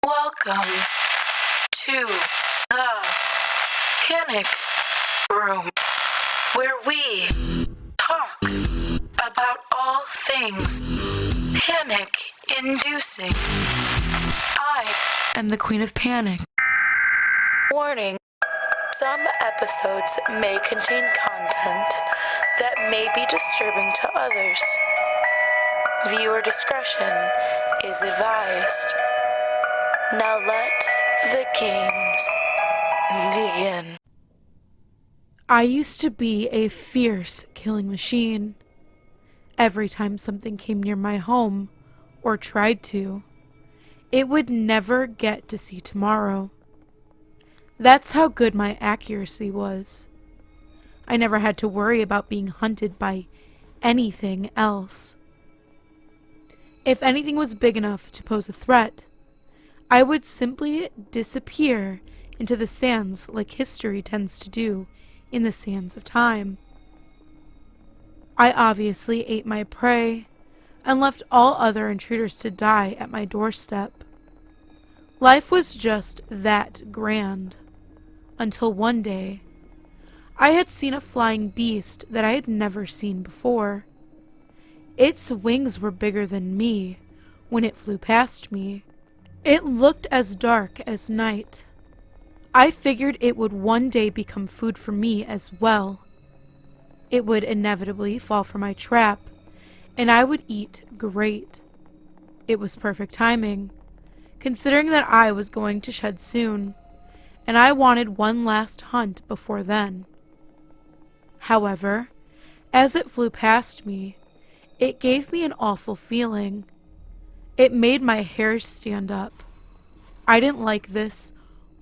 Welcome to the Panic Room, where we talk about all things panic-inducing. I am the Queen of Panic. Warning, some episodes may contain content that may be disturbing to others. Viewer discretion is advised. Now let the games begin. I used to be a fierce killing machine. Every time something came near my home, or tried to, it would never get to see tomorrow. That's how good my accuracy was. I never had to worry about being hunted by anything else. If anything was big enough to pose a threat, I would simply disappear into the sands like history tends to do in the sands of time. I obviously ate my prey and left all other intruders to die at my doorstep. Life was just that grand, until one day, I had seen a flying beast that I had never seen before. Its wings were bigger than me when it flew past me. It looked as dark as night. I figured it would one day become food for me as well. It would inevitably fall for my trap, and I would eat great. It was perfect timing, considering that I was going to shed soon, and I wanted one last hunt before then. However, as it flew past me, it gave me an awful feeling. It made my hair stand up. I didn't like this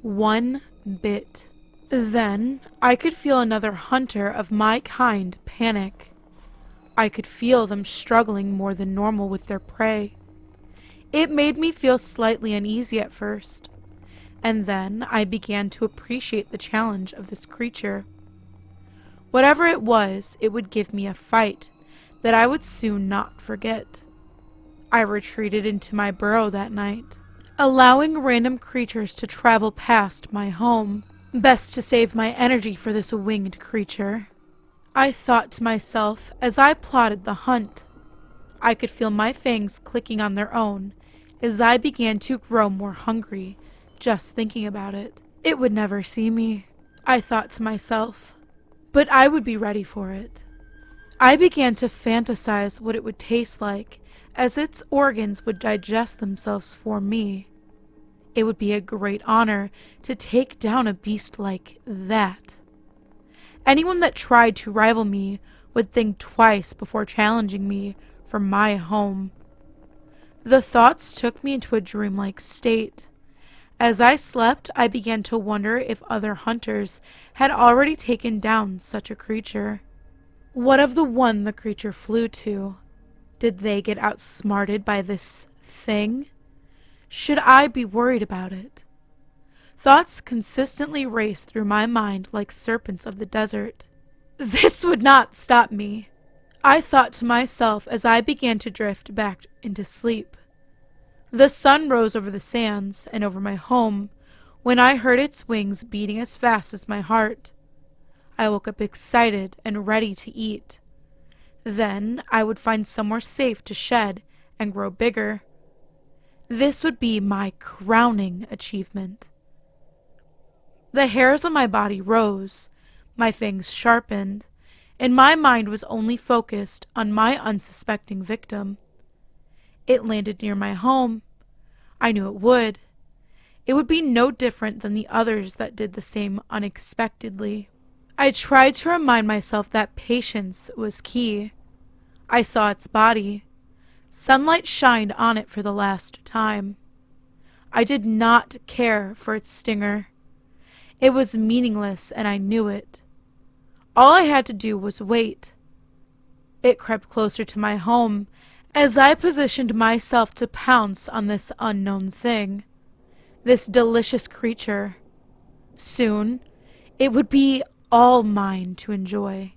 one bit. Then I could feel another hunter of my kind panic. I could feel them struggling more than normal with their prey. It made me feel slightly uneasy at first, and then I began to appreciate the challenge of this creature. Whatever it was, it would give me a fight that I would soon not forget. I retreated into my burrow that night, allowing random creatures to travel past my home. Best to save my energy for this winged creature, I thought to myself as I plotted the hunt. I could feel my fangs clicking on their own as I began to grow more hungry just thinking about it. It would never see me, I thought to myself, but I would be ready for it. I began to fantasize what it would taste like as its organs would digest themselves for me. It would be a great honor to take down a beast like that. Anyone that tried to rival me would think twice before challenging me for my home. The thoughts took me into a dreamlike state. As I slept, I began to wonder if other hunters had already taken down such a creature. What of the one the creature flew to? Did they get outsmarted by this thing? Should I be worried about it? Thoughts consistently raced through my mind like serpents of the desert. This would not stop me, I thought to myself as I began to drift back into sleep. The sun rose over the sands and over my home when I heard its wings beating as fast as my heart. I woke up excited and ready to eat. Then I would find somewhere safe to shed and grow bigger. This would be my crowning achievement. The hairs on my body rose, my fangs sharpened, and my mind was only focused on my unsuspecting victim. It landed near my home. I knew it would. It would be no different than the others that did the same unexpectedly. I tried to remind myself that patience was key. I saw its body. Sunlight shined on it for the last time. I did not care for its stinger. It was meaningless, and I knew it. All I had to do was wait. It crept closer to my home as I positioned myself to pounce on this unknown thing, this delicious creature. Soon, it would be all mine to enjoy.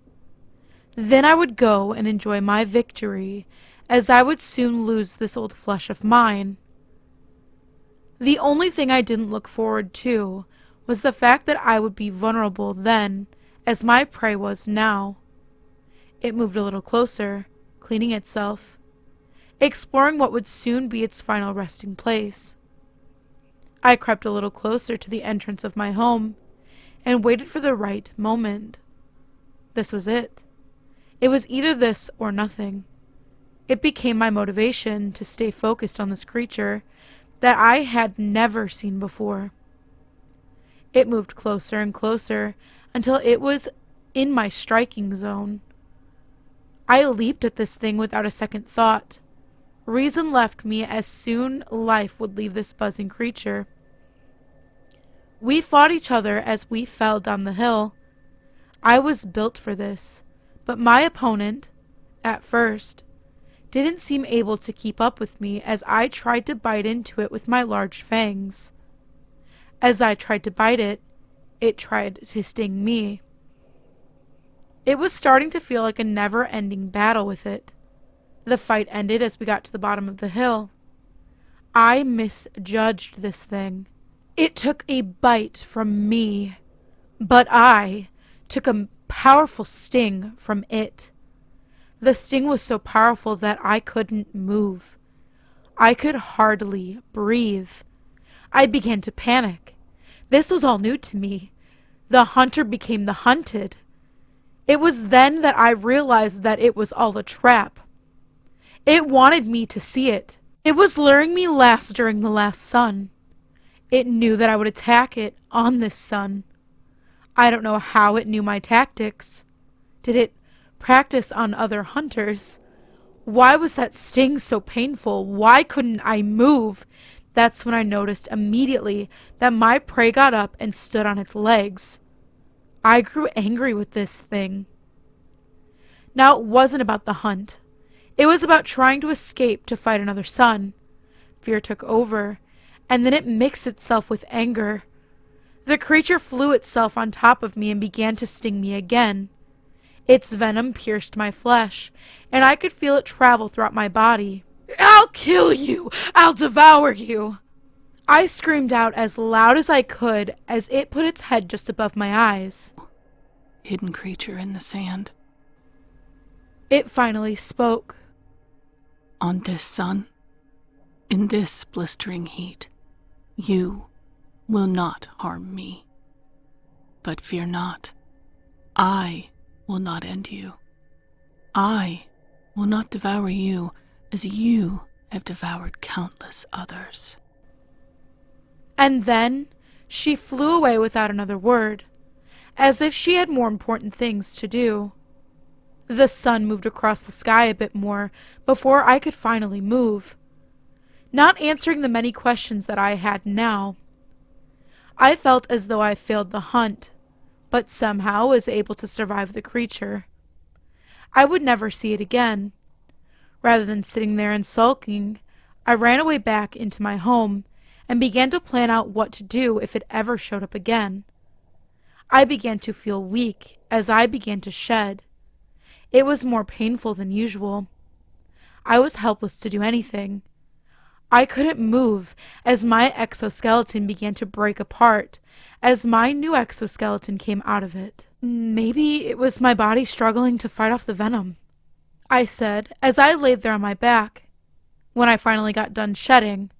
Then I would go and enjoy my victory, as I would soon lose this old flesh of mine. The only thing I didn't look forward to was the fact that I would be vulnerable then, as my prey was now. It moved a little closer, cleaning itself, exploring what would soon be its final resting place. I crept a little closer to the entrance of my home and waited for the right moment. This was it. It was either this or nothing. It became my motivation to stay focused on this creature that I had never seen before. It moved closer and closer until it was in my striking zone. I leaped at this thing without a second thought. Reason left me as soon life would leave this buzzing creature. We fought each other as we fell down the hill. I was built for this, but my opponent, at first, didn't seem able to keep up with me as I tried to bite into it with my large fangs. As I tried to bite it, it tried to sting me. It was starting to feel like a never-ending battle with it. The fight ended as we got to the bottom of the hill. I misjudged this thing. It took a bite from me, but I took a powerful sting from it. The sting was so powerful that I couldn't move. I could hardly breathe. I began to panic. This was all new to me. The hunter became the hunted. It was then that I realized that it was all a trap. It wanted me to see it. It was luring me last during the last sun. It knew that I would attack it on this sun. I don't know how it knew my tactics. Did it practice on other hunters? Why was that sting so painful? Why couldn't I move? That's when I noticed immediately that my prey got up and stood on its legs. I grew angry with this thing. Now it wasn't about the hunt. It was about trying to escape to fight another sun. Fear took over, and then it mixed itself with anger. The creature flew itself on top of me and began to sting me again. Its venom pierced my flesh, and I could feel it travel throughout my body. "I'll kill you! I'll devour you!" I screamed out as loud as I could as it put its head just above my eyes. Hidden creature in the sand. It finally spoke. On this sun, in this blistering heat, you will not harm me. But fear not, I will not end you. I will not devour you as you have devoured countless others. And then she flew away without another word, as if she had more important things to do. The sun moved across the sky a bit more before I could finally move, not answering the many questions that I had now. I felt as though I failed the hunt, but somehow was able to survive the creature. I would never see it again. Rather than sitting there and sulking, I ran away back into my home and began to plan out what to do if it ever showed up again. I began to feel weak as I began to shed. It was more painful than usual. I was helpless to do anything. I couldn't move as my exoskeleton began to break apart as my new exoskeleton came out of it. Maybe it was my body struggling to fight off the venom, I said as I laid there on my back. When I finally got done shedding,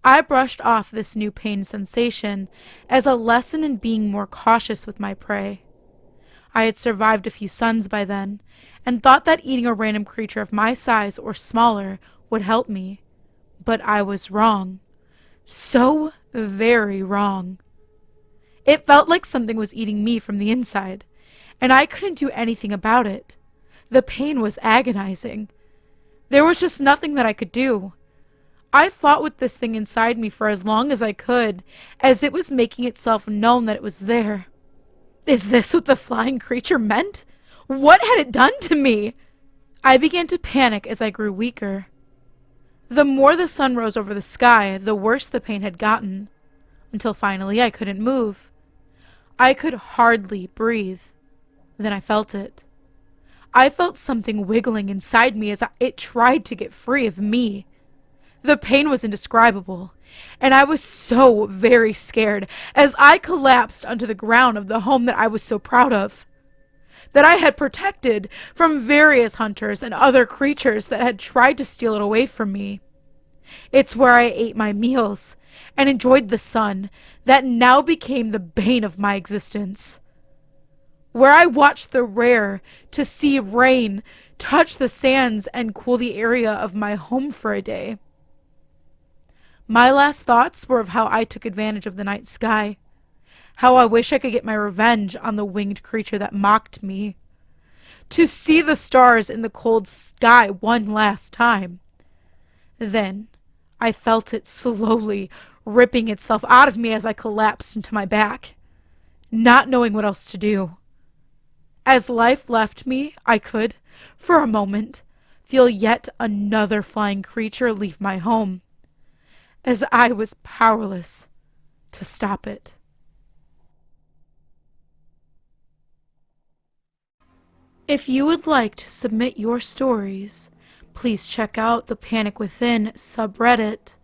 I brushed off this new pain sensation as a lesson in being more cautious with my prey. I had survived a few suns by then, and thought that eating a random creature of my size or smaller would help me. But I was wrong. So very wrong. It felt like something was eating me from the inside, and I couldn't do anything about it. The pain was agonizing. There was just nothing that I could do. I fought with this thing inside me for as long as I could, as it was making itself known that it was there. Is this what the flying creature meant? What had it done to me? I began to panic as I grew weaker. The more the sun rose over the sky, the worse the pain had gotten, until finally I couldn't move. I could hardly breathe. Then I felt it. I felt something wiggling inside me as it tried to get free of me. The pain was indescribable. And I was so very scared as I collapsed onto the ground of the home that I was so proud of, that I had protected from various hunters and other creatures that had tried to steal it away from me. It's where I ate my meals and enjoyed the sun that now became the bane of my existence. Where I watched the rare to see rain touch the sands and cool the area of my home for a day. My last thoughts were of how I took advantage of the night sky, how I wish I could get my revenge on the winged creature that mocked me, to see the stars in the cold sky one last time. Then I felt it slowly ripping itself out of me as I collapsed into my back, not knowing what else to do. As life left me, I could, for a moment, feel yet another flying creature leave my home, as I was powerless to stop it. If you would like to submit your stories, please check out the Panic Within subreddit.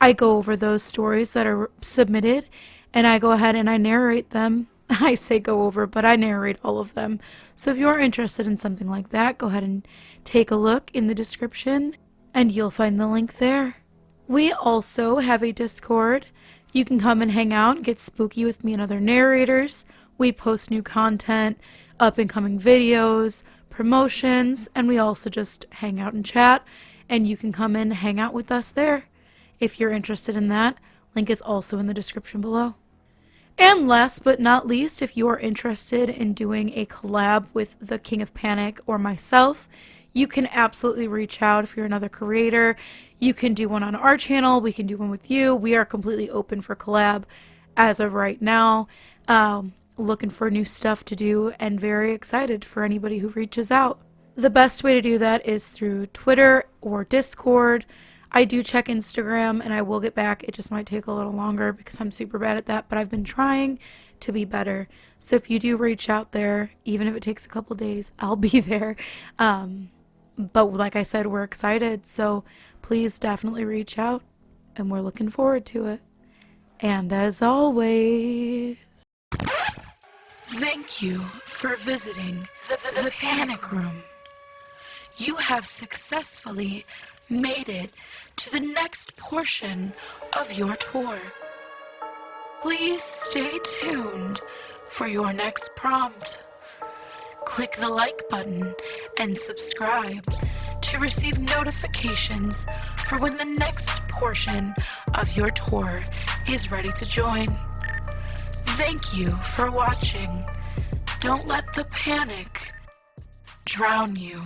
I go over those stories that are submitted, and I go ahead and I narrate them. I say go over, but I narrate all of them. So if you're interested in something like that, go ahead and take a look in the description, and you'll find the link there. We also have a Discord. You can come and hang out and get spooky with me and other narrators. We post new content, up-and-coming videos, promotions, and we also just hang out and chat, and you can come and hang out with us there. If you're interested in that, link is also in the description below. And last but not least, if you are interested in doing a collab with the King of Panic or myself, you can absolutely reach out if you're another creator. You can do one on our channel. We can do one with you. We are completely open for collab as of right now. Looking for new stuff to do and very excited for anybody who reaches out. The best way to do that is through Twitter or Discord. I do check Instagram and I will get back. It just might take a little longer because I'm super bad at that, but I've been trying to be better. So if you do reach out there, even if it takes a couple days, I'll be there. But like I said, we're excited. So please definitely reach out and we're looking forward to it. And as always, thank you for visiting the Panic Room. You have successfully made it to the next portion of your tour. Please stay tuned for your next prompt. Click the like button and subscribe to receive notifications for when the next portion of your tour is ready to join. Thank you for watching. Don't let the panic drown you.